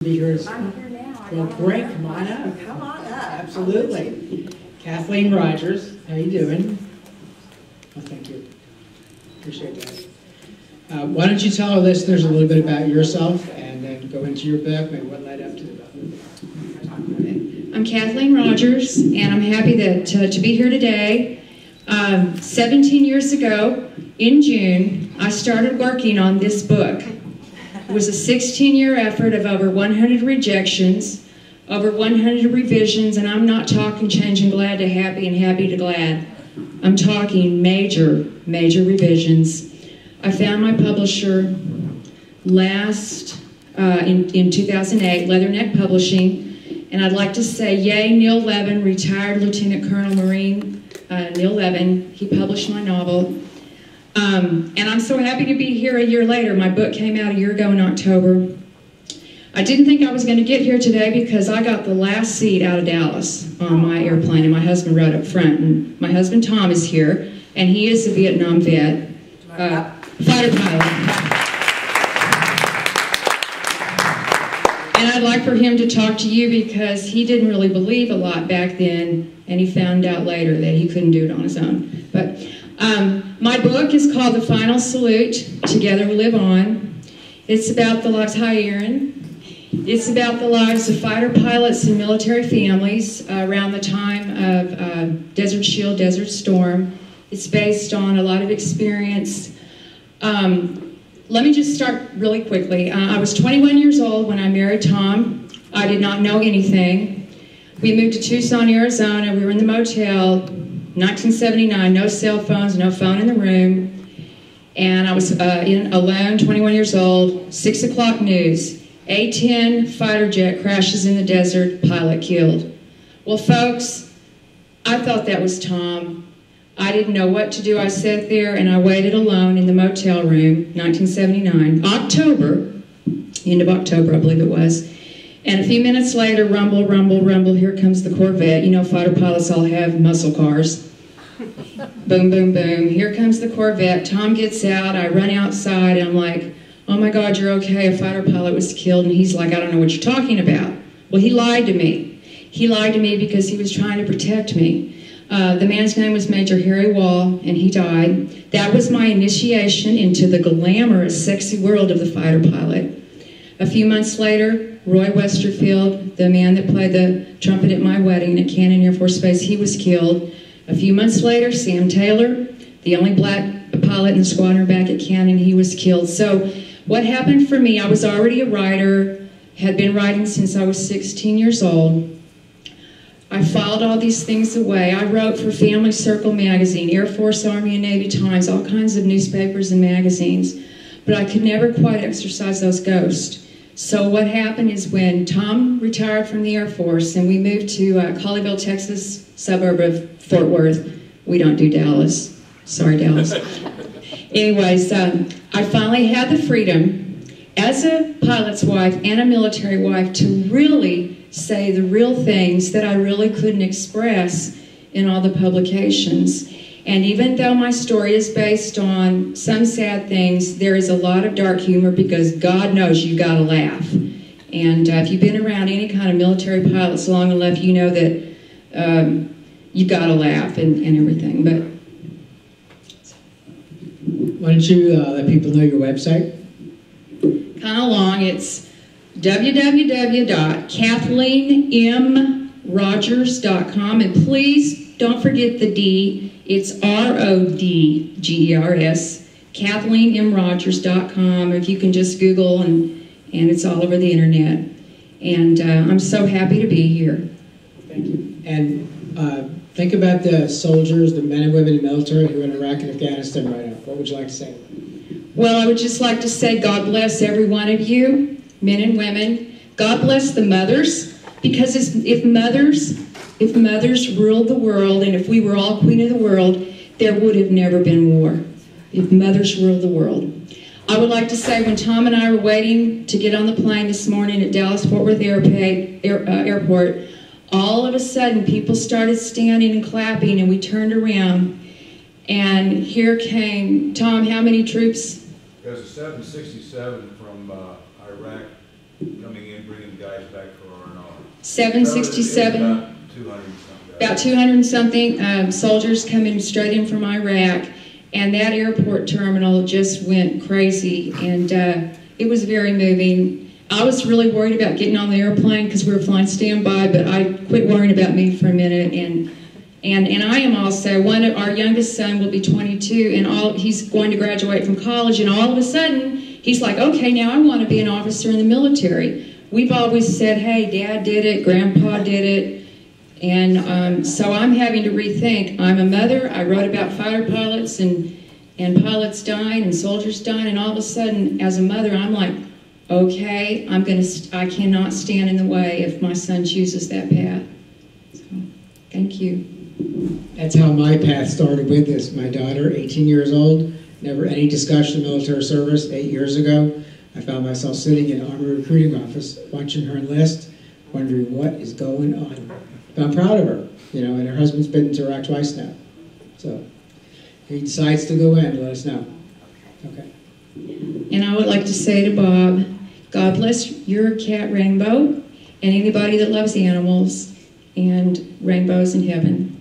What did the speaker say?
Be here. I'm here now. Well, great. Come on up. Come on up. Absolutely. Kathleen Rodgers, how you doing? Oh, thank you. Appreciate that. Why don't you tell our listeners a little bit about yourself and then go into your book, maybe what led up to the book. I'm Kathleen Rodgers, and I'm happy to be here today. 17 years ago, in June, I started working on this book. It was a 16-year effort of over 100 rejections, over 100 revisions, and I'm not talking changing glad to happy and happy to glad. I'm talking major revisions. I found my publisher in 2008, Leatherneck Publishing, and I'd like to say, yay, Neil Levin, retired Lieutenant Colonel Marine Neil Levin. He published my novel. And I'm so happy to be here a year later. My book came out a year ago in October. I didn't think I was going to get here today because I got the last seat out of Dallas on my airplane, and my husband rode up front. And my husband Tom is here, and he is a Vietnam vet, fighter pilot. And I'd like for him to talk to you because he didn't really believe a lot back then, and he found out later that he couldn't do it on his own. But my book is called The Final Salute, Together We Live On. It's about the lives, hi Aaron. It's about the lives of fighter pilots and military families around the time of Desert Shield, Desert Storm. It's based on a lot of experience. Let me just start really quickly. I was 21 years old when I married Tom. I did not know anything. We moved to Tucson, Arizona. We were in the motel, 1979, no cell phones, no phone in the room. And I was alone, 21 years old, 6 o'clock news. A-10 fighter jet crashes in the desert, pilot killed. Well, folks, I thought that was Tom. I didn't know what to do. I sat there and I waited alone in the motel room, 1979, October, end of October, I believe it was. And a few minutes later, rumble, rumble, rumble, here comes the Corvette. You know, fighter pilots all have muscle cars. Boom, boom, boom. Here comes the Corvette. Tom gets out. I run outside, and I'm like, oh my God, you're okay. A fighter pilot was killed. And he's like, I don't know what you're talking about. Well, he lied to me. He lied to me because he was trying to protect me. The man's name was Major Harry Wall, and he died. That was my initiation into the glamorous, sexy world of the fighter pilot. A few months later, Roy Westerfield, the man that played the trumpet at my wedding at Cannon Air Force Base, he was killed. A few months later, Sam Taylor, the only black pilot in the squadron back at Cannon, he was killed. So what happened for me, I was already a writer, had been writing since I was 16 years old. I filed all these things away. I wrote for Family Circle magazine, Air Force, Army, and Navy Times, all kinds of newspapers and magazines. But I could never quite exercise those ghosts. So what happened is when Tom retired from the Air Force and we moved to Colleyville, Texas, suburb of Fort Worth. We don't do Dallas. Sorry, Dallas. Anyways, I finally had the freedom as a pilot's wife and a military wife to really say the real things that I really couldn't express in all the publications. And even though my story is based on some sad things, there is a lot of dark humor because God knows you gotta laugh. And if you've been around any kind of military pilots long enough, you know that you gotta laugh and everything. But Why don't you let people know your website? kind of long, it's www.KathleenMRodgers.com, and please don't forget the D. It's RODGERS, KathleenMRodgers.com. If you can just Google, and it's all over the internet. And I'm so happy to be here. Thank you. And think about the soldiers, the men and women in the military who are in Iraq and Afghanistan right now. What would you like to say? Well, I would just like to say God bless every one of you, men and women. God bless the mothers, because if mothers ruled the world, and if we were all queen of the world, there would have never been war. If mothers ruled the world. I would like to say when Tom and I were waiting to get on the plane this morning at Dallas-Fort Worth Airport, all of a sudden people started standing and clapping, and we turned around, and here came, Tom, how many troops? There's a 767 from Iraq coming in, bringing guys back for R&R? 767. About 200 and something. About 200 and something soldiers coming straight in from Iraq, and that airport terminal just went crazy, and it was very moving. I was really worried about getting on the airplane because we were flying standby, but I quit worrying about me for a minute, and I am also, our youngest son will be 22, and he's going to graduate from college, and all of a sudden, he's like, okay, now I want to be an officer in the military. We've always said, hey, Dad did it, Grandpa did it, and so I'm having to rethink. I'm a mother. I wrote about fighter pilots and pilots dying and soldiers dying, and all of a sudden, as a mother, I'm like, okay, I cannot stand in the way if my son chooses that path. So, thank you. That's how my path started with this. My daughter, 18 years old, never any discussion of military service. 8 years ago, I found myself sitting in an Army recruiting office, watching her enlist, wondering what is going on. But I'm proud of her, and her husband's been to Iraq twice now. So if he decides to go in, let us know. Okay. And I would like to say to Bob, God bless your cat Rainbow, and anybody that loves animals, and rainbows in heaven.